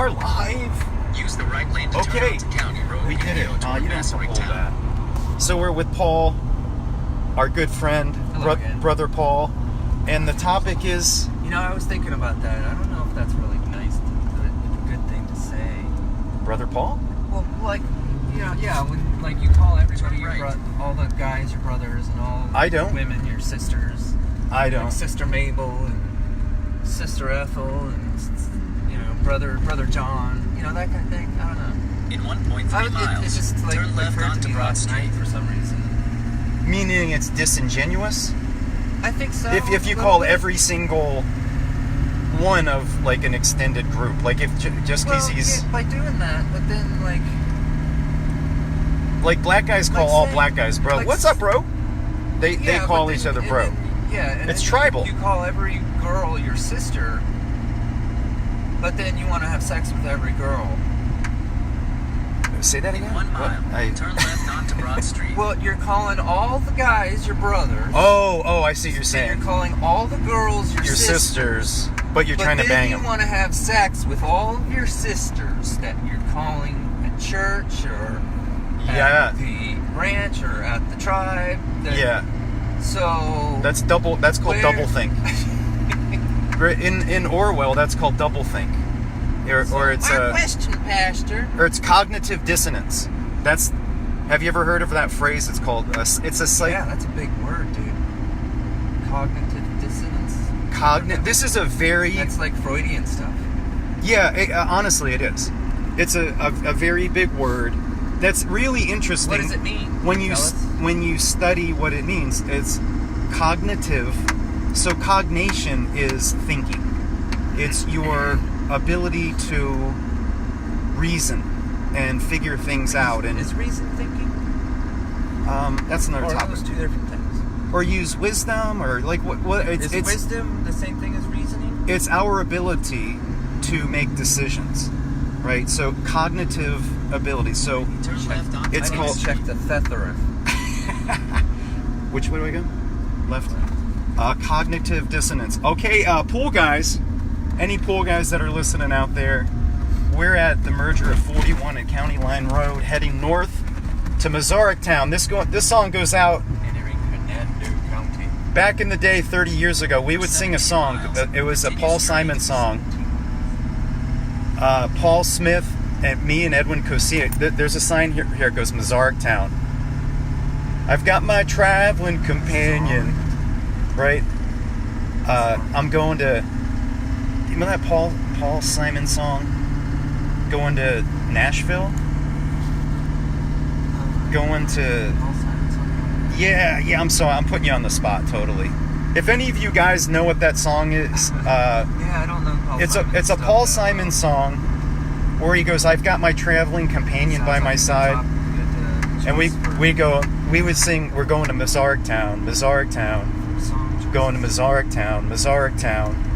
are live. Use the right lane to Okay, turn onto County Road. we did it. You don't have to hold that. So we're with Paul, our good friend, brother Paul, and the topic is... You know, I was thinking about that. I don't know if that's really nice, a good thing to say. Brother Paul? Well, like, you know, yeah, when like you call everybody your all the guys your brothers and all the women your sisters. I don't. Like Sister Mabel and Sister Ethel and, you know, brother John, you know, that kind of thing. I don't know. In 1.3 miles, it's just like turn left occurred to onto me Broad last Street. night for some reason. Meaning it's disingenuous? I think so. If you call every single one of like an extended group, like if just because he's... Yeah, by doing that, but then like black guys call all black guys bro. Like, what's up, bro? They call each other bro. And it's tribal. You call every girl your sister, but then you want to have sex with every girl. Say that again? 1 mile, turn left onto Broad Street. Well, you're calling all the guys your brothers. Oh, I see what you're saying. You're calling all the girls your sisters, but you're trying to bang them. But then you want to have sex with all of your sisters that you're calling at church or at the ranch or at the tribe. So that's double. That's called doublethink. in Orwell, that's called doublethink. Or it's my question, Pastor. Or it's cognitive dissonance. Have you ever heard of that phrase? It's called yeah, that's a big word, dude. Cognitive dissonance. This is a very... That's like Freudian stuff. Yeah, honestly, it is. It's a very big word. That's really interesting. What does it mean? When you study what it means, it's cognitive. So cognation is thinking. It's your ability to reason and figure things out. And is reason thinking? That's another topic. Or those two different things. Or use wisdom, or like what? Is wisdom the same thing as reasoning? It's our ability to make decisions, right? So cognitive ability. So it's called. Check the Thethoreth. Which way do I go? Left. Cognitive dissonance. Okay, pool guys. Any pool guys that are listening out there, we're at the merger of 41 and County Line Road, heading north to Mazaric Town. This song goes out. Entering Hernando County. Back in the day, 30 years ago, we would sing a song. It was a Paul Simon song. Paul Smith and me and Edwin Cosilla. There's a sign here. Here it goes, Mazaric Town. I've got my traveling companion, right? I'm going to. You know that Paul Simon song? Going to Nashville? Going to... Yeah, I'm sorry. I'm putting you on the spot, totally. If any of you guys know what that song is... I don't know Paul Simon. It's a Paul Simon song where he goes, I've got my traveling companion by my side. And we would sing, we're going to Mazaric Town, going to Mazaric Town.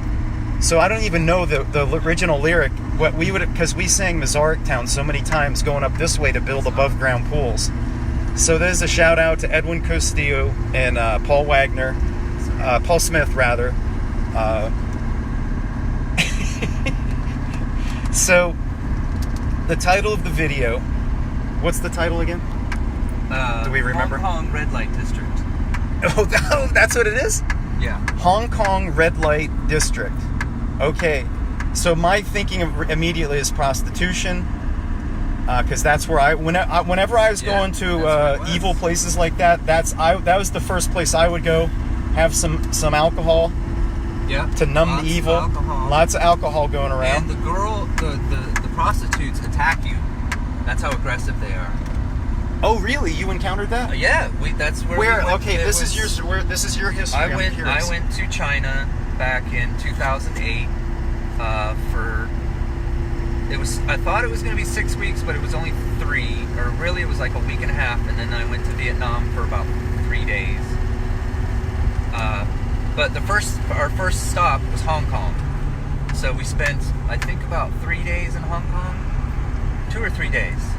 So I don't even know the original lyric. What we would, because we sang Mazaric Town so many times going up this way to build above ground pools. So there's a shout out to Edwin Castillo and Paul Smith rather. So the title of the video, what's the title again? Do we remember? Hong Kong Red Light District. Oh, that's what it is? Yeah. Hong Kong Red Light District. Okay, so my thinking immediately is prostitution, because that's where whenever I was going to evil places like that, that was the first place I would go, have some alcohol, to numb the evil. Lots of alcohol going around. And the prostitutes attack you. That's how aggressive they are. Oh, really? You encountered that? Yeah, that's where. We went. Okay, this is your history. I went to China back in 2008 I thought it was going to be 6 weeks, but it was only 3, or really it was like a week and a half, and then I went to Vietnam for about 3 days. But our first stop was Hong Kong, so we spent I think about 3 days in Hong Kong, 2 or 3 days.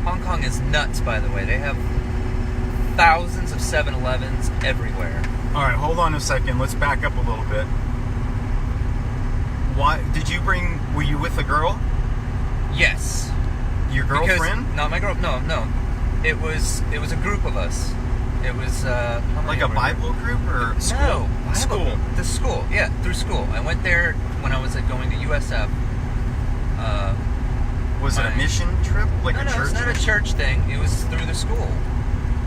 Hong Kong is nuts, by the way. They have thousands of 7-Elevens everywhere. All right, hold on a second. Let's back up a little bit. Why did you were you with a girl? Yes. Your girlfriend? Because, not my girl. No. It was a group of us. It was like a Bible group or school? No, school. The school. Yeah, through school. I went there when I was going to USF. Was it a mission trip? Like no, a church? It's not a church thing. It was through the school.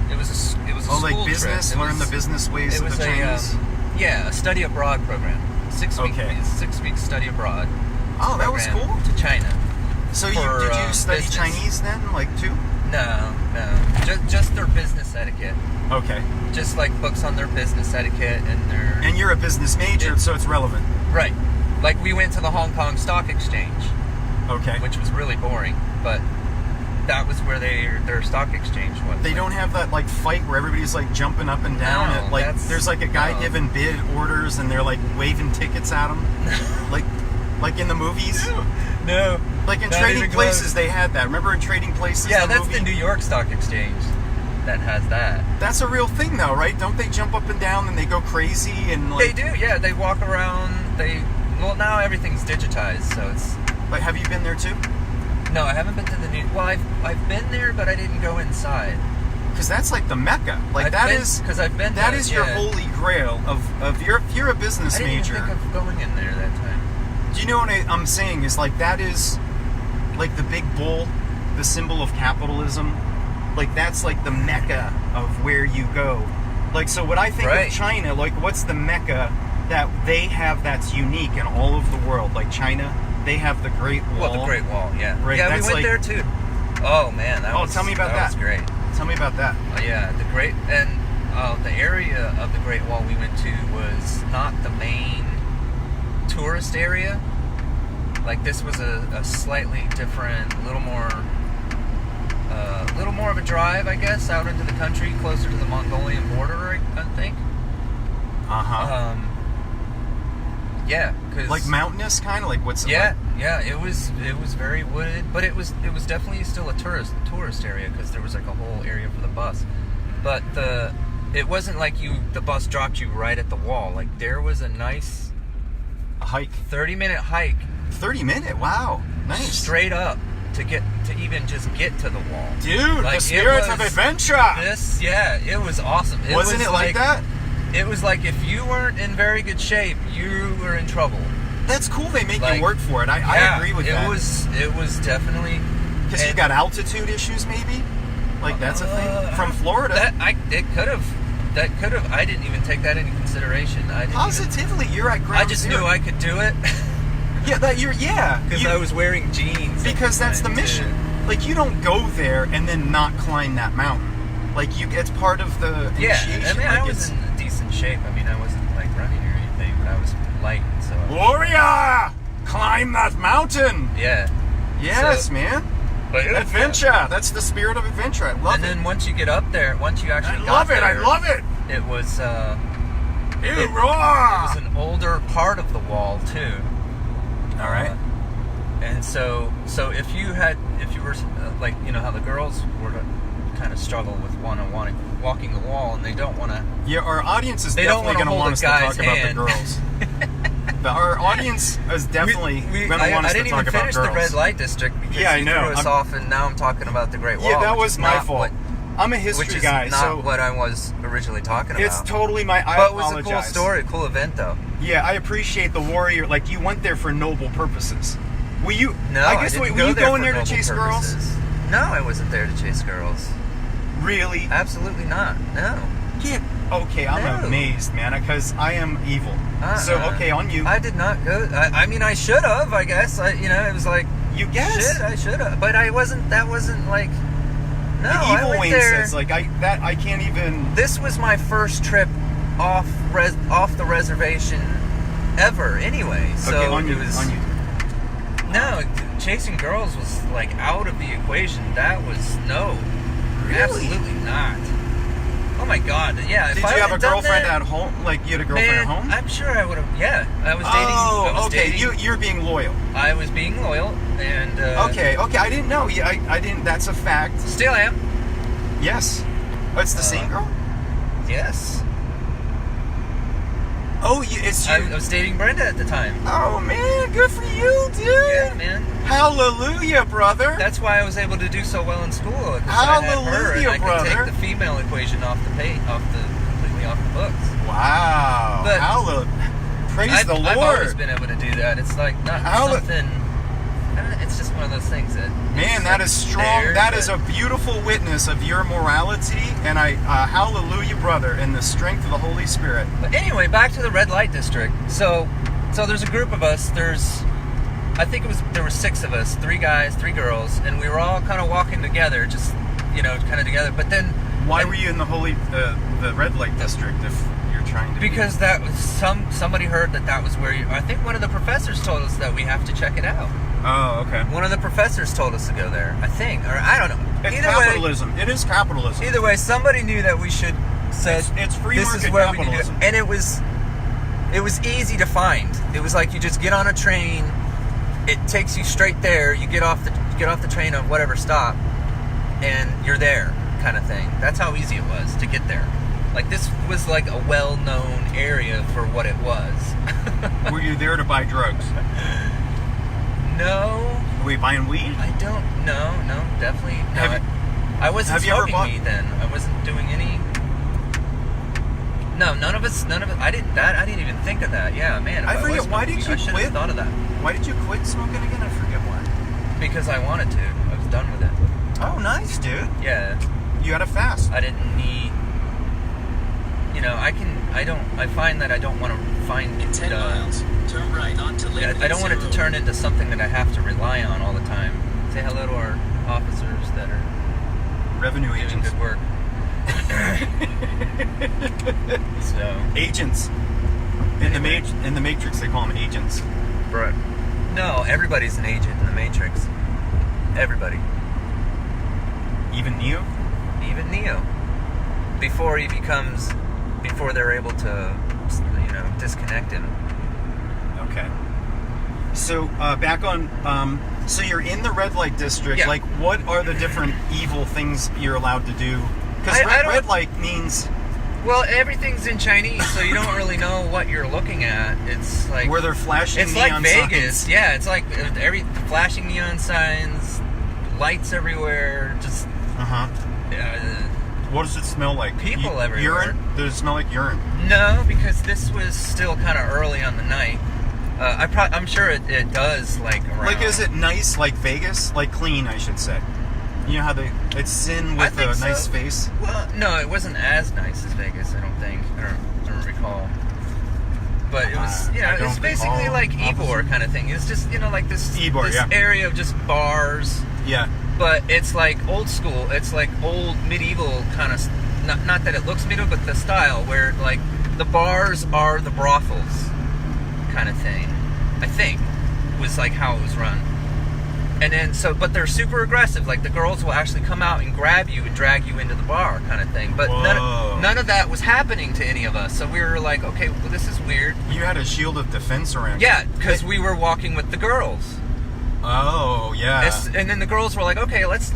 It was a school like business. trip. Learn the business ways of the Chinese. A study abroad program. 6 week. Okay. 6 weeks study abroad. Oh, that was cool. To China. So did you study business. Chinese then, like too? No. Just their business etiquette. Okay. Just like books on their business etiquette and their. And you're a business major, so it's relevant. Right. Like we went to the Hong Kong Stock Exchange. Okay. Which was really boring, but that was where their stock exchange was. They don't have that like fight where everybody's like jumping up and down. No, Like there's like a guy giving bid orders and they're like waving tickets at him, like in the movies. No. Like in Trading Places, they had that. Remember in Trading Places? Yeah, that's movie? the New York Stock Exchange that has that. That's a real thing, though, right? Don't they jump up and down and they go crazy and like? They do. Yeah, they walk around. Well, now everything's digitized, so it's. Like, have you been there too? No, I haven't been to the new. Well, I've been there, but I didn't go inside. Because that's like the Mecca. Like because I've been. That is your holy grail of if you're a business major. I didn't major. even think of going in there that time. Do you know what I'm saying? Is like that is like the big bull, the symbol of capitalism. Like that's like the Mecca of where you go. Like so, what I think of China, like what's the Mecca that they have that's unique in all of the world? Like China, they have the Great Wall. Well, the Great Wall, yeah. Right, yeah, that's we went there too. Oh man, that was. Tell me about that. That was great. Tell me about that. Yeah, the area of the Great Wall we went to was not the main tourist area. Like this was a slightly different, a little more of a drive, I guess, out into the country, closer to the Mongolian border, I think. Yeah, cause like mountainous, kind of like what's it yeah, like? yeah. It was very wooded, but it was definitely still a tourist area because there was like a whole area for the bus. But it wasn't like the bus dropped you right at the wall. Like there was a nice hike, 30-minute hike. 30-minute, wow, nice. Straight up to even just get to the wall. Dude, like, the spirit of adventure. It was awesome. Wasn't it like that? It was like if you weren't in very good shape, you were in trouble. That's cool. They make you work for it. I agree with that. It was definitely because you got altitude issues, maybe. Like that's a thing from Florida. That could have. I didn't even take that into consideration. Positively, you're at ground I just zero. knew I could do it. Because I was wearing jeans. Because that's the mission. Too. Like you don't go there and then not climb that mountain. Like it's part of the initiation. I mean, I was in decent shape. I mean, I wasn't like running or anything, but I was light. So warrior, climb that mountain. Yeah. Yes, man. But adventure. That's the spirit of adventure. I love it. And then once you get up there, once you actually I love it. It was. It was an older part of the wall too. All right. And so if you were like, you know how the girls were to kind of struggle with walking the wall, and they don't want to. Yeah, our audience is definitely going to want us to talk about the girls. Our audience is definitely going to want us to talk about girls. I didn't even finish the red light district because you threw us off, and now I'm talking about the Great Wall. Yeah, that was my fault. I'm a history guy, which is not what I was originally talking about. It's totally my. I but apologize. It was a cool story, a cool event, though. Yeah, I appreciate the warrior. Like you went there for noble purposes. Were you? No, I guess I didn't were you going there to noble chase purposes. girls? No, I wasn't there to chase girls. Really? Absolutely not. No. Yeah. Okay, I'm amazed, man, because I am evil. So okay, on you. I did not go. I mean, I should have. I guess. It was like you guess. I should have, but I wasn't. That wasn't like. No, the evil I went Wayne there. says like I can't even. This was my first trip off the reservation ever. Anyway, so okay, on you. No, chasing girls was like out of the equation. That was absolutely not. Oh my God! Yeah. Did you have a girlfriend at home? Like you had a girlfriend at home? I'm sure I would have. Yeah, I was dating. Oh, okay. You're being loyal. I was being loyal, and. Okay. I didn't know. I didn't. That's a fact. Still am. Yes. Oh, it's the same girl. Yes. Oh, it's you. I was dating Brenda at the time. Oh, man, good for you, dude. Yeah, man. Hallelujah, brother. That's why I was able to do so well in school. Because Hallelujah, I brother. could take the female equation completely off the books. Wow. But praise the Lord. I've always been able to do that. It's like not something. I don't know, it's just one of those things that. Man, that is strong. There, that is a beautiful witness of your morality, and hallelujah, brother, in the strength of the Holy Spirit. But anyway, back to the red light district. So there's a group of us. There were 6 of us, 3 guys, 3 girls, and we were all kind of walking together, just kind of together. But then, why were you in the red light district if you're trying to? Because that was somebody heard that was where I think one of the professors told us that we have to check it out. Oh, okay. One of the professors told us to go there, I think, or I don't know. It's capitalism. It is capitalism. Either way, somebody knew that we should say it's free this market is where capitalism. we need to, and it was easy to find. It was like you just get on a train, it takes you straight there. You get off the train of whatever stop, and you're there, kind of thing. That's how easy it was to get there. Like this was like a well-known area for what it was. Were you there to buy drugs? No. Were you buying weed? I don't. No, definitely. No, I wasn't smoking weed then. I wasn't doing any. No, none of us. I didn't even think of that. Yeah, man. I forget. Why did you I should quit? have thought of that. Why did you quit smoking again? I forget why. Because I wanted to. I was done with it. Oh, nice, dude. Yeah. You had a fast. I didn't need. I find that I don't want to find. In 10 miles, turn right onto Lake I don't want it to Road. turn into something that I have to rely on all the time. Say hello to our officers that are Revenue doing agents. good work. So Agents. In the Matrix, they call them agents. right. No, everybody's an agent in the Matrix. Everybody. Even Neo? Even Neo. Before they're able to, disconnect him. Okay. So, back on, so you're in the red light district. Yeah. Like, what are the different evil things you're allowed to do? Because I don't- red light means Well, everything's in Chinese, so you don't really know what you're looking at. It's like where they're flashing it's like neon Vegas. signs. Yeah, it's like flashing neon signs, lights everywhere, just Uh-huh. What does it smell like? People everywhere. Urine? Does it smell like urine? no, because this was still kind of early on the night. I'm sure it does like around. Like, is it nice like Vegas? Like clean, I should say. You know how it's sin I with think a so. nice face? Well, no, it wasn't as nice as Vegas. I don't think. I don't recall. But it was, I don't it's basically recall. like Ybor kind of thing. It's just, like this, Ybor, this yeah. area of just bars. Yeah. But it's like old school. It's like old medieval kind of. Not that it looks medieval, but the style where like the bars are the brothels, kind of thing. I think was like how it was run. And then but they're super aggressive. Like the girls will actually come out and grab you and drag you into the bar, kind of thing. But none of that was happening to any of us. So we were like, okay, well, this is weird. You had a shield of defense around you. Yeah, because we were walking with the girls. Oh, yeah. And then the girls were like, okay, let's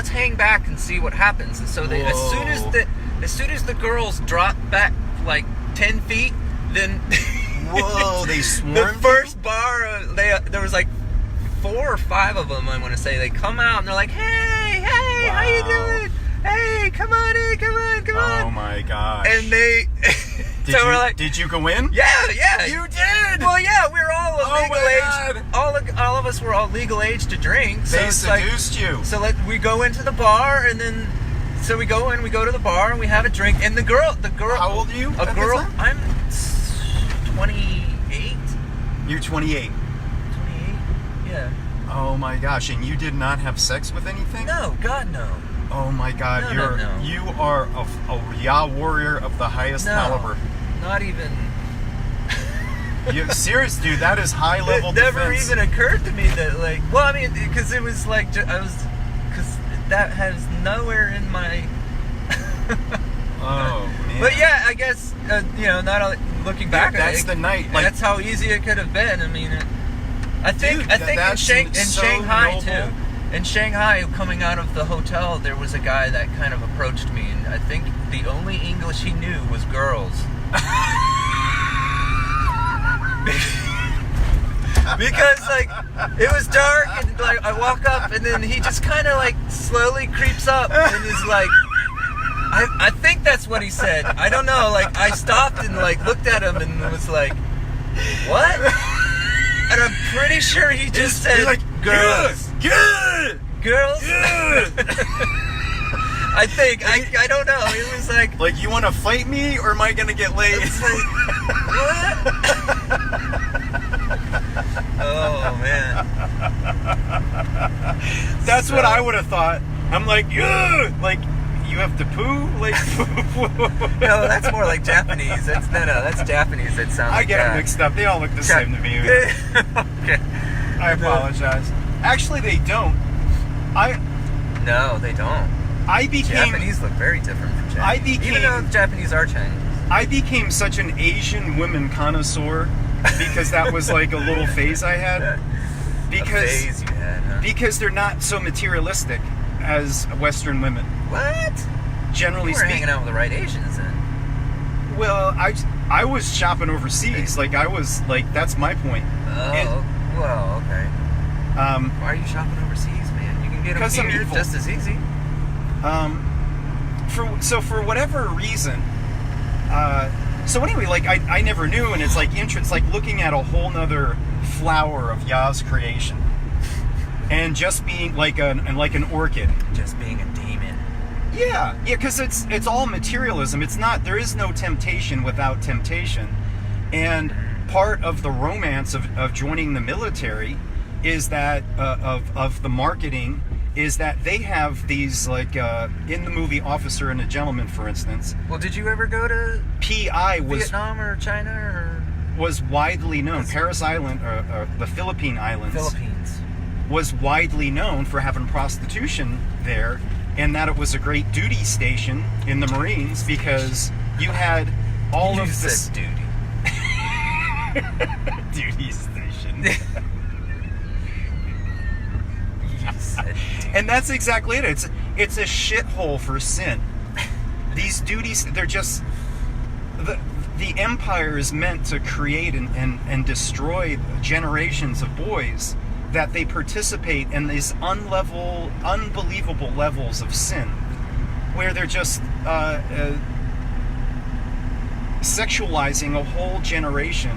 hang back and see what happens. And so as soon as the girls dropped back like 10 feet, then Whoa, they swarmed. the first bar there was like 4 or 5 of them, I want to say. They come out and they're like, hey, Wow. how you doing? Hey, come on in, come on. Oh my gosh. And they we're like, did you go in? yeah. You did. Well, yeah, we were all of Oh legal my age. God. All of us were all legal age to drink. So They it's like, seduced you. so we go into the bar, and then we go to the bar, and we have a drink. And the girl. How old are you? A at this girl. time? I'm 28. You're 28. 28. Yeah. Oh my gosh! And you did not have sex with anything? No, God no. Oh my God! No. You are a Yah warrior of the highest caliber. Not even. You serious, dude? That is high level It never defense. even occurred to me that, like, well, I mean, because it was like, because that has nowhere in my. Oh man! But yeah, I guess not looking back, that's the night. Like, that's how easy it could have been. I mean, I think that's in so Shanghai noble. too. In Shanghai, coming out of the hotel, there was a guy that kind of approached me, and I think the only English he knew was girls. Because like it was dark and like I walk up and then he just kind of like slowly creeps up and is like, I think that's what he said. I don't know. Like I stopped and like looked at him and was like, what? And I'm pretty sure he just said, like, girls, good, girls. good. I think I don't know. It was like You want to fight me or am I gonna get laid? it's like, what? Oh man. That's what I would have thought. I'm like, ugh! Like, you have to poo? Like, No, that's more like Japanese. That's Japanese. That sounds. I get them mixed up. They all look the same to me. Okay. I apologize. Actually, they don't. No, they don't. Japanese look very different from Chinese. Even though Japanese are Chinese. I became such an Asian women connoisseur because that was like a little phase I had. Because, a phase you had, huh? Because they're not so materialistic as Western women. What? Generally You were speaking. hanging out with the right Asians then. Well, I was shopping overseas. Like, I was, like, that's my point. Oh, well, okay. Why are you shopping overseas, man? You can get them 'Cause I'm here evil. just as easy. For whatever reason, so anyway, like I never knew, and it's like it's like looking at a whole nother flower of Yah's creation, and just being like an orchid, Just being a demon. yeah, because it's all materialism. It's not, there is no temptation without temptation, and part of the romance of joining the military is that of the marketing. Is that they have these, like, in the movie Officer and a Gentleman, for instance. Well, did you ever go to PI Vietnam or China was widely known. Paris Island, or the Philippine Islands, Philippines? was widely known for having prostitution there, and that it was a great duty station in the Marines because you had all You of said this duty. duty station. Said And that's exactly it. It's a shithole for sin. These duties, they're just the empire is meant to create and destroy generations of boys that they participate in these unbelievable levels of sin, where they're just sexualizing a whole generation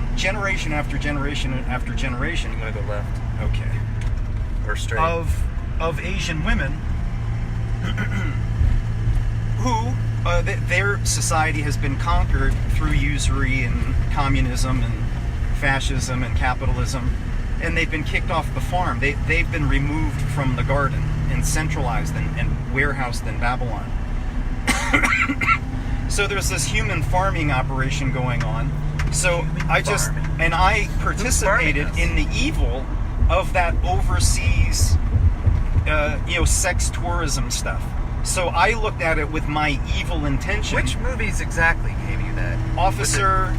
after generation after generation. You gotta go left Okay. or straight? Of Asian women who their society has been conquered through usury and communism and fascism and capitalism, and they've been kicked off the farm. They've been removed from the garden and centralized and warehoused in Babylon. So there's this human farming operation going on. So I participated in the evil of that overseas sex tourism stuff. So I looked at it with my evil intention. Which movies exactly gave you that? Officer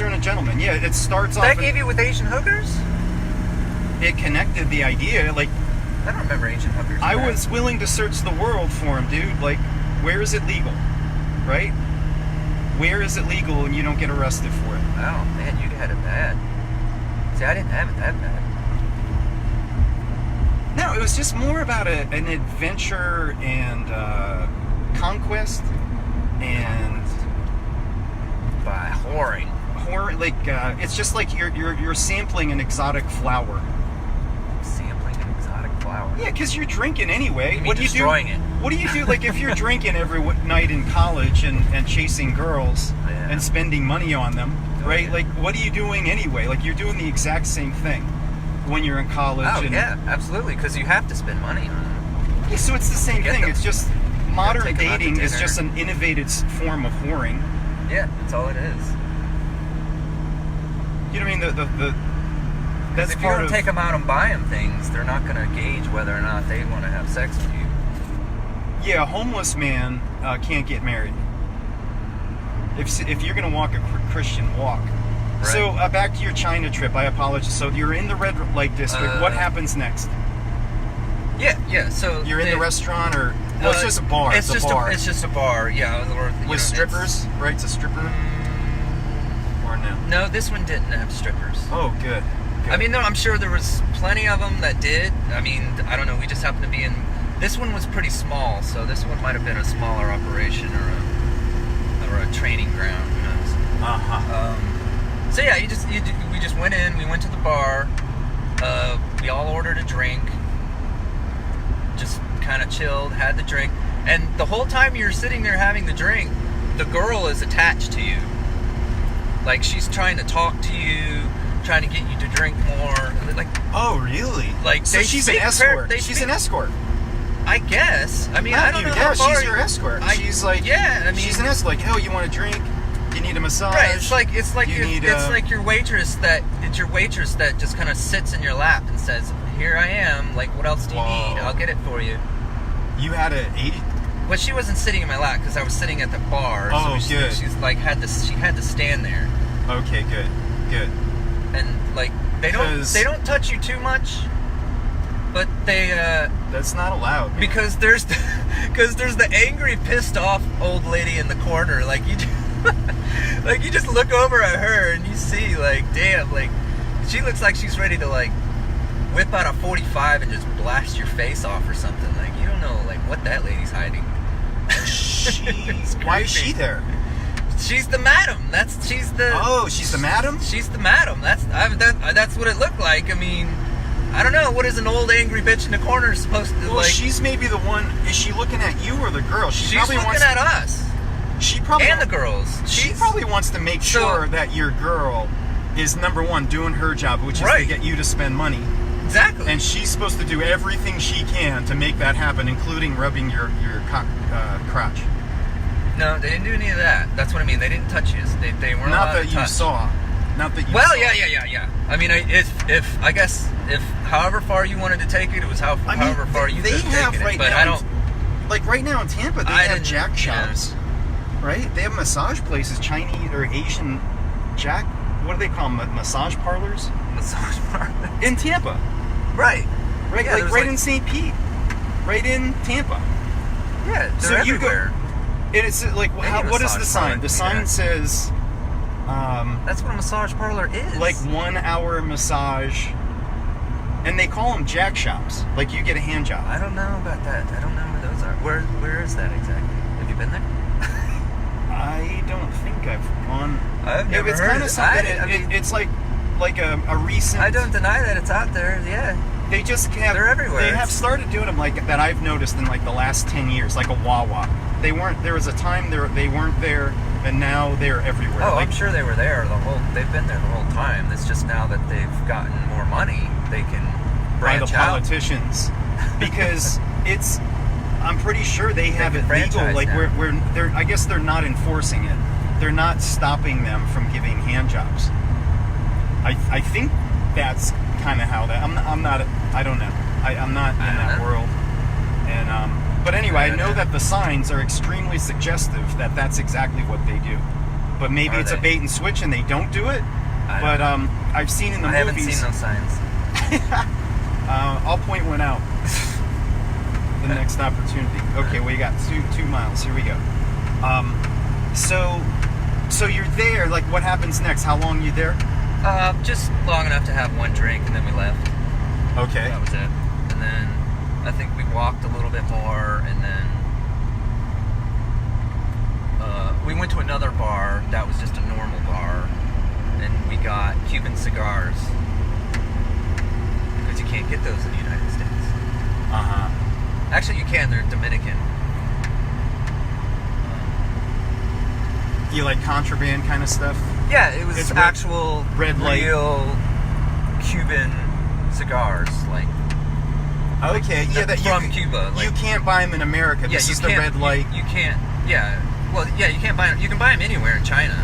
and a Gentleman. Yeah, it starts off. That gave you with Asian hookers? It connected the idea. Like, I don't remember Asian hookers. I was willing to search the world for him, dude. Like, where is it legal? Right? Where is it legal and you don't get arrested for it? Oh man, you had it bad. See, I didn't have it that bad. No, it was just more about an adventure and conquest and By whoring. horror. Like, it's just like you're sampling an exotic flower. Sampling an exotic flower. Yeah, because you're drinking anyway. You mean What do you destroying do? it? What do you do? Like, if you're drinking every night in college and chasing girls Yeah. and spending money on them, Oh, right? yeah. Like, what are you doing anyway? Like, you're doing the exact same thing when you're in college. Oh and, yeah, absolutely, because you have to spend money on it. Yeah, so it's the same Get thing. them. It's just modern take them out to dating is dinner. just an innovated form of whoring. Yeah, that's all it is. You know what I mean? The that's If you part don't of take them out and buy them things, they're not going to gauge whether or not they want to have sex with you. yeah. A homeless man can't get married. If you're going to walk a Christian walk. Right. So back to your China trip. I apologize. So you're in the red light district. What happens next? Yeah. So You're in the restaurant, or well, it's just a bar. It's just a bar it's just a bar. Yeah, with strippers, right? It's a stripper, or no? No, this one didn't have strippers. Oh, good. I mean, no, I'm sure there was plenty of them that did. I mean, I don't know. We just happened to be in. This one was pretty small, so this one might have been a smaller operation or a training ground. Who knows? So yeah, we just went in. We went to the bar. We all ordered a drink. Just kind of chilled, had the drink, and the whole time you're sitting there having the drink, the girl is attached to you. Like, she's trying to talk to you, trying to get you to drink more. Like, oh, really? Like, so she's an escort. She's an escort. I guess. I mean, I don't know how far. She's your escort. She's like, yeah. I mean, she's an escort. Like, oh, you want a drink? You need a massage. Right. It's like your waitress that just kind of sits in your lap and says, "Here I am. Like, what else do you need? I'll get it for you." You had a 80. Well, she wasn't sitting in my lap because I was sitting at the bar. Oh, so good. She's like she had to stand there. Okay, good. And like they don't touch you too much, but they that's not allowed, man. because there's the angry, pissed off old lady in the corner. Like you just look over at her and you see, like, damn, like she looks like she's ready to like whip out a 45 and just blast your face off or something. Like, you don't know like what that lady's hiding. Why is she there? She's the madam. She's the madam? She's the madam. That's what it looked like. I mean, I don't know. What is an old angry bitch in the corner supposed to like? She's maybe the one. Is she looking at you or the girl? She's looking at us. She probably and the girls. She probably wants to make sure that your girl is, number one, doing her job, which is to get you to spend money. Exactly. And she's supposed to do everything she can to make that happen, including rubbing your crotch. No, they didn't do any of that. That's what I mean. They didn't touch you. They weren't allowed to touch. Not that you Well, saw. yeah. I mean, if however far you wanted to take it, it was however far you could have taken it. But I don't. Like right now in Tampa, they have jack shops, right? They have massage places, Chinese or Asian jack. What do they call them? Massage parlors? Massage parlor in Tampa. Right. Yeah, like right in St. Pete. Right in Tampa. Yeah, they're everywhere. And it's like, what is the sign? The sign says... that's what a massage parlor is. Like 1 hour massage. And they call them jack shops. Like you get a hand job. I don't know about that. I don't know where those are. Where is that exactly? Have you been there? I don't think I've gone... I've never it's heard kind of something. It's like a recent... I don't deny that it's out there, yeah. They just have... They're everywhere. They have started doing them like that I've noticed in like the last 10 years. Like a Wawa. They weren't. There was a time they weren't there, and now they're everywhere. Oh, I'm sure they were there they've been there the whole time. It's just now that they've gotten more money, they can branch by the politicians, because it's. I'm pretty sure they have it legal. Like where they're. I guess they're not enforcing it. They're not stopping them from giving hand jobs. I think that's kind of how that. I'm not. I don't know. I'm not in that world, and But anyway, I know that the signs are extremely suggestive that that's exactly what they do. But maybe it's a bait and switch and they don't do it. But I've seen in the movies... I haven't seen those signs. I'll point one out. The next opportunity. Okay, we got 2 miles. Here we go. So you're there. Like, what happens next? How long are you there? Just long enough to have one drink, and then we left. Okay. That was it. And then I think we walked a little bit more, and then we went to another bar that was just a normal bar, and we got Cuban cigars, because you can't get those in the United States. Actually, you can. They're Dominican. You like contraband kind of stuff? Yeah, it was actual red light, real Cuban cigars, like. Okay, from Cuba. Like, you can't buy them in America. This is the red light. You can't. Yeah. Well, yeah, you can't buy them. You can buy them anywhere in China.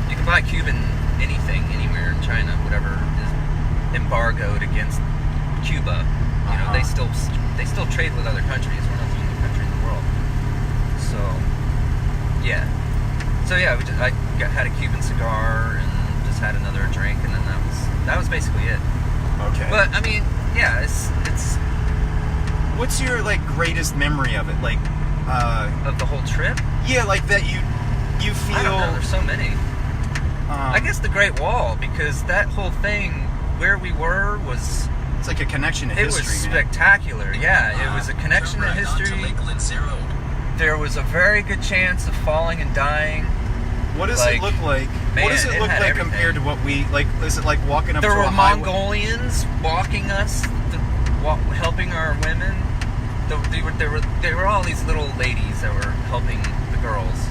You can buy Cuban anything anywhere in China. Whatever is embargoed against Cuba. You know, they still trade with other countries. We're not the only country in the world. So, yeah. I had a Cuban cigar and just had another drink, and then that was basically it. Okay. But I mean, yeah, it's. What's your like greatest memory of it? Like of the whole trip? Yeah, like that you feel. I don't know. There's so many. I guess the Great Wall, because that whole thing where we were was... It's like a connection to It was history, man. spectacular, yeah. It was a connection to Turn right onto history. Lake Lindsay Road. There was a very good chance of falling and dying. What does it look like? Man, What does it look had like everything. compared to what we like? Is it like walking up There to were a highway? Mongolians walking us, helping our women. There were all these little ladies that were helping the girls.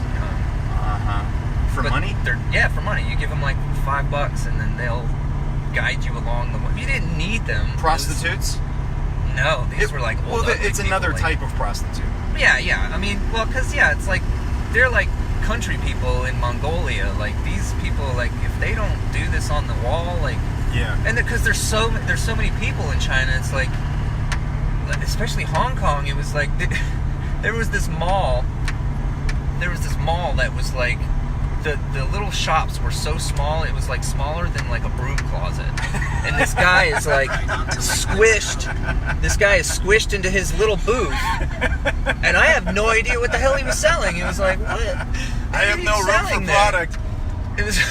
For But money? Yeah, for money. You give them like $5 and then they'll guide you along the way. You didn't need them. Prostitutes? No, these were like old, ugly it's people, another like- type of prostitute. Yeah. I mean, well, because, it's like, they're like country people in Mongolia. Like, these people, like, if they don't do this on the wall, like... Yeah. And because there's so many people in China, it's like... Especially Hong Kong, it was like... There was this mall that was like... The little shops were so small, it was like smaller than like a broom closet. And this guy is like squished. This guy is squished into his little booth. And I have no idea what the hell he was selling. It was like, what? I have no room for product. It was, it's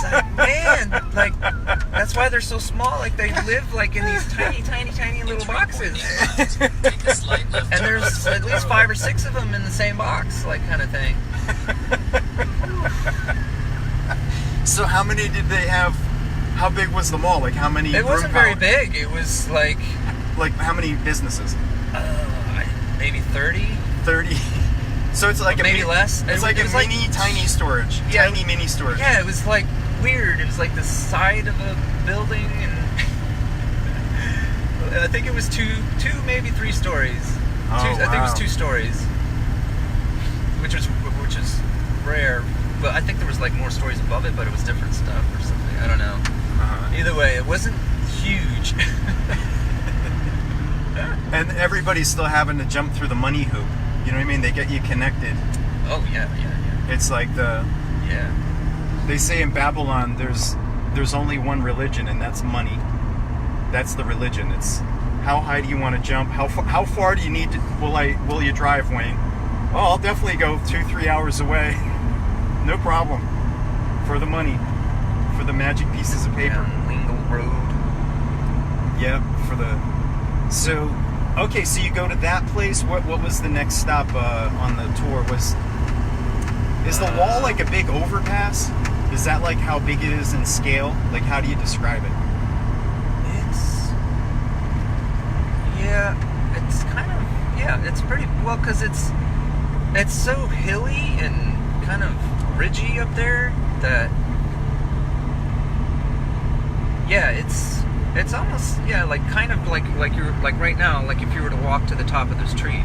like, man, like, that's why they're so small. Like, they live like in these tiny little boxes. Take a slight left And turn there's on at least 5 or 6 of them in the same box, like, kind of thing. So how many did they have? How big was the mall? Like how many? It wasn't very big. It was like how many businesses? maybe 30. 30. So it's like Maybe less. It's like It a was like- tiny storage. Yeah. Tiny mini storage. Yeah, it was like weird. It was like the side of a building, and I think it was two, maybe 3 stories. Oh, I think it was wow. 2 stories, which is rare. But I think there was like more stories above it, but it was different stuff or something. I don't know. Either way, it wasn't huge. And everybody's still having to jump through the money hoop. You know what I mean? They get you connected. Oh yeah. It's like Yeah. they say in Babylon, there's only one religion, and that's money. That's the religion. It's how high do you want to jump? How far do you need to? Will you drive, Wayne? Oh, I'll definitely go 2-3 hours away. No problem. For the money, for the magic pieces of paper. Down Lingle Road. Yep. So you go to that place. What was the next stop on the tour? Is the wall like a big overpass? Is that like how big it is in scale? Like how do you describe it? It's kind of, it's pretty, well, because it's so hilly and kind of ridgy up there that, it's almost, like kind of like you're, like right now, like if you were to walk to the top of those trees.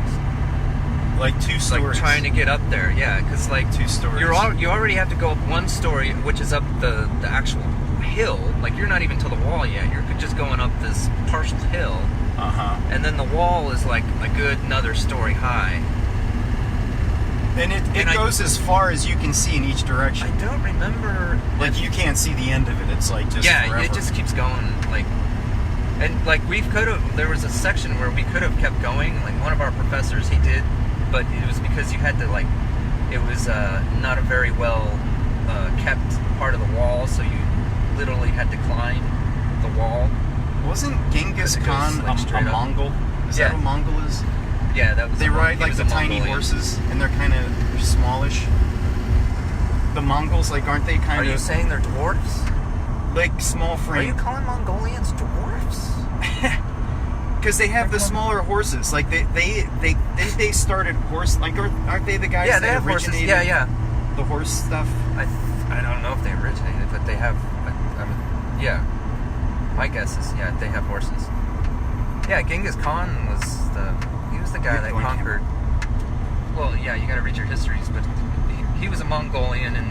Like 2 stories. Like trying to get up there, because like 2 stories. you already have to go up 1 story, which is up the actual hill. Like you're not even to the wall yet. You're just going up this partial hill. And then the wall is like a good another story high. And it goes as far as you can see in each direction. I don't remember. Like you can't see the end of it. It's like just forever. It just keeps going. Like, and like there was a section where we could have kept going. Like one of our professors, he did, but it was because you had to like, it was not a very well kept part of the wall, so you literally had to climb the wall. Wasn't Genghis It goes, Khan like, a straight up. Mongol? Is that what Mongol is? Yeah, that was. They ride he like was the a tiny Mongolian. horses, and they're kind of smallish. The Mongols, like, aren't they Are kind you of saying they're dwarfs? like small Are frame? you calling Mongolians dwarfs? Because they have the smaller horses. Like they started horse. Like aren't they the guys Yeah, they that have horses. originated Yeah. the horse stuff? I don't know if they originated, but they have. Yeah. My guess is they have horses. Yeah, Genghis Khan was the guy that conquered. Well, yeah, you got to read your histories, but he was a Mongolian, and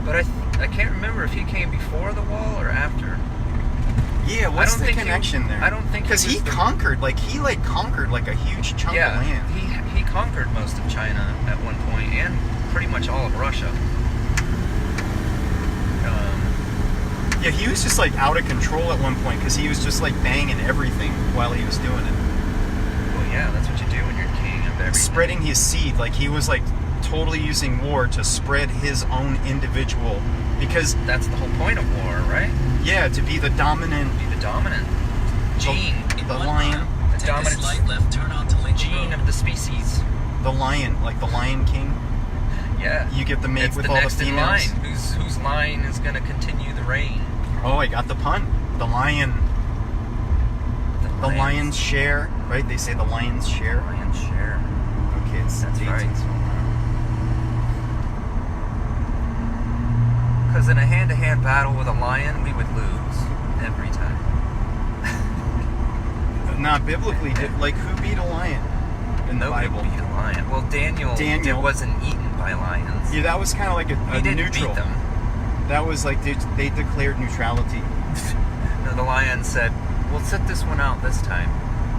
But I can't remember if he came before the wall or after. Yeah, what's the think connection there? I don't think because he conquered like a huge chunk of land. He conquered most of China at one point, and pretty much all of Russia. Yeah, he was just like out of control at one point because he was just like banging everything while he was doing it. Well, yeah, that's what you do when you're king of everything. Spreading his seed, like he was like totally using war to spread his own individual, because That's the whole point of war, right? yeah, to be the dominant Be the dominant gene, the 1 lion, mile, the take a dominant slight left turn onto Lincoln gene Road. of the species. the lion, like the Lion King. Yeah. You get the mate It's with the all the next in females. line. Whose line is going to continue the reign? Oh, I got the pun. The lion, the lion's share, right? They say the lion's share. Lion's share. Okay, it's That's 18. right. Because in a hand-to-hand battle with a lion, we would lose every time. Not biblically, like who beat a lion in the Nobody Bible? beat a lion. Well, Daniel wasn't eaten by lions. Yeah, that was kind of like a He didn't neutral. beat them. That was like they declared neutrality. No, the lion said, "We'll sit this one out this time."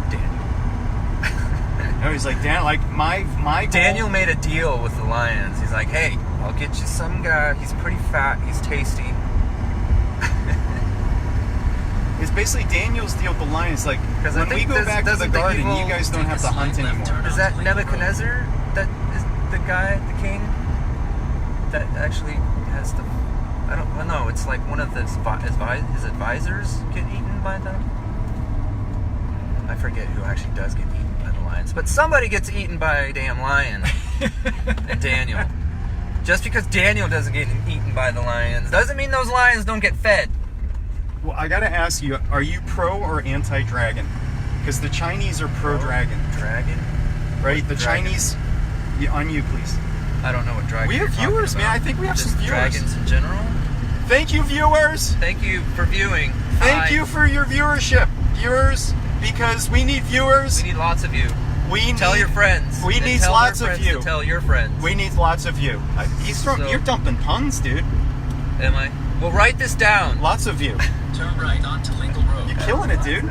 Daniel. No, he's like, Dan, like my goal- Daniel made a deal with the lions. He's like, "Hey, I'll get you some guy. He's pretty fat. He's tasty." It's basically Daniel's deal with the lions. Like 'Cause I when we think go back to the doesn't the garden, evil you guys don't take have a to hunt slight left anymore. turn Is that onto Lincoln Road. Nebuchadnezzar? That is the guy, the king, that actually has the. I don't. Well, no, it's like one of his advisors get eaten by them. I forget who actually does get eaten by the lions, but somebody gets eaten by a damn lion. And Daniel. Just because Daniel doesn't get eaten by the lions doesn't mean those lions don't get fed. Well, I gotta ask you, are you pro or anti-dragon? Because the Chinese are pro-dragon, Dragon? right? The Dragon. Chinese, yeah, on you, please. I don't know what dragon. We have you're talking viewers, man. about. I think we have Just some viewers. dragons in general. Thank you, viewers. Thank you for viewing. Thank Hi. you for your viewership, viewers. Because we need viewers. We need lots of you. Tell your friends. We And need tell lots their of friends you. To tell your friends. We need lots of you. You're dumping puns, dude. Am I? Well, write this down. Lots of you. Turn right onto Lincoln Road. You're killing it, dude.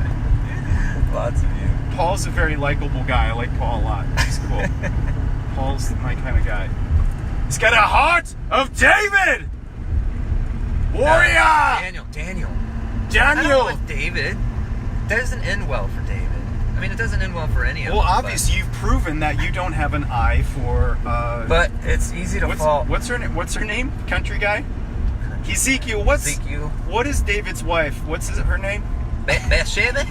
Lots of you. Paul's a very likable guy. I like Paul a lot. He's cool. Paul's my kind of guy. He's got a heart of David. Warrior. Daniel. I don't know Daniel. with David. That doesn't end well for David. I mean, it doesn't end well for any of Well, them. obviously, you've proven that you don't have an eye for. But it's easy to fall. What's her name? What's her name? Country guy. Ezekiel. What is David's wife? What's her name? Bathsheba?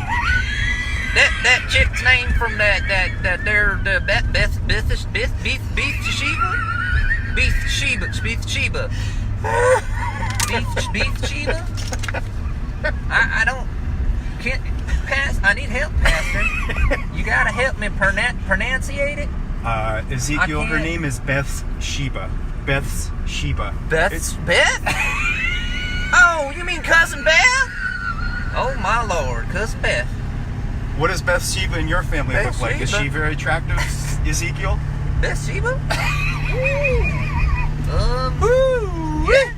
That chick's name from that Sheba. Beef Sheba? I can't pass. I need help, Pastor. You gotta help me pronunciate it. Ezekiel. Her can't- name is Bathsheba. Bathsheba. Beth? Oh, you mean Cousin Beth? Oh my Lord, Cousin Beth. What does Bathsheba in your family look like? Is Bathsheba? she very attractive, Ezekiel? Bathsheba? Yeah.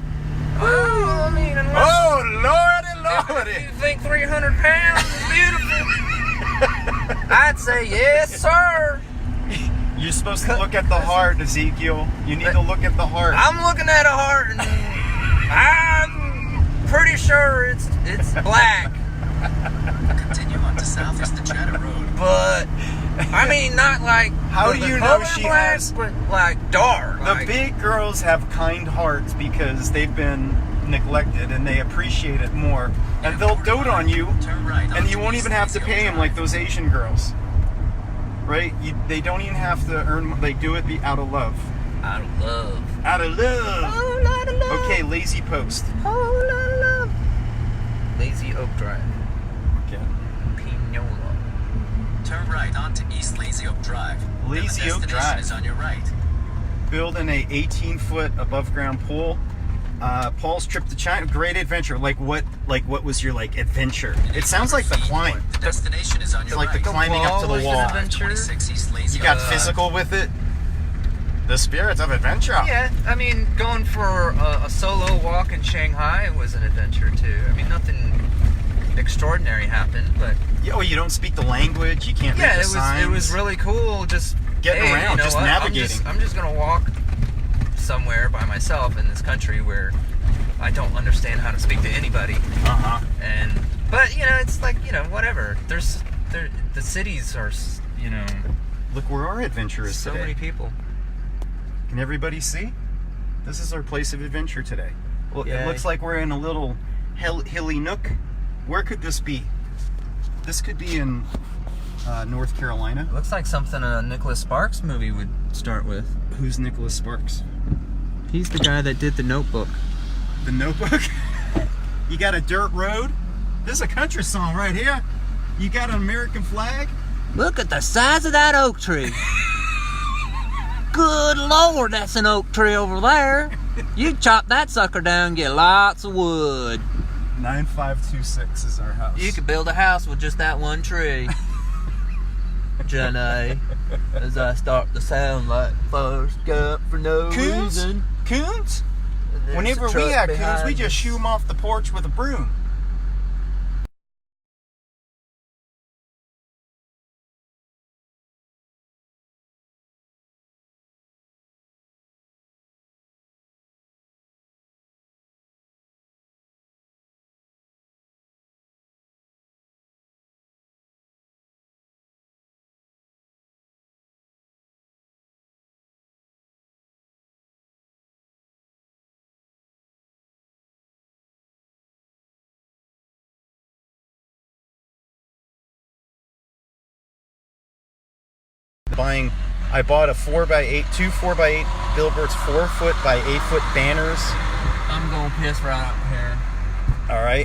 Oh, I mean, unless Oh, lordy, lordy. you think 300 pounds is beautiful, I'd say yes, sir. You're supposed to look at the heart, Ezekiel. You need to look at the heart. I'm looking at a heart, and I'm pretty sure it's black, Continue on to Southeast the Chatter Road. but I mean not like How do the you know color she black, has- but like dark. The like, big girls have kind hearts because they've been neglected and they appreciate it more. And they'll dote on you, Turn right and onto you won't East even have to Lansdale pay them Drive. like those Asian girls. Right? They don't even have to earn, they do it out of love. out of love. Out of love. Whole lot of love. Okay, lazy post. Whole lot of love. Lazy Oak Drive. Okay. Pinola. Turn right onto East Lazy Oak Drive. Lazy Then the Oak destination Drive. is on your right. Building a 18-foot above ground pool. Paul's trip to China, great adventure. Like what was your adventure? It sounds like the climb. The destination is on your Like the right. climbing up to the was an wall. adventure. 26 East Lazy You got Oak. physical with it. The spirits of adventure. Yeah, I mean, going for a solo walk in Shanghai was an adventure too. I mean, nothing extraordinary happened, but Yeah, well, you don't speak the language. You can't read yeah, the it signs. was really cool. Just Getting hey, around, you know just what? navigating. I'm just gonna walk somewhere by myself in this country where I don't understand how to speak to anybody. But it's like whatever. The cities are Look where our adventure is so today. many people. Can everybody see? This is our place of adventure today. Well, Yay. it looks like we're in a little hilly nook. Where could this be? This could be in North Carolina. It looks like something a Nicholas Sparks movie would start with. Who's Nicholas Sparks? He's the guy that did The Notebook. The Notebook? You got a dirt road? This is a country song right here. You got an American flag? Look at the size of that oak tree. Good Lord, that's an oak tree over there. You chop that sucker down and get lots of wood. 9526 is our house. You could build a house with just that one tree. Jenny, as I start to sound like Forrest Gump for no Coons? reason. Coons? And there's Whenever a we truck had coons, behind we just us. shoo them off the porch with a broom. I bought a 4x8, two 4x8 billboards, 4 foot by 8 foot banners. I'm going piss right up here. All right.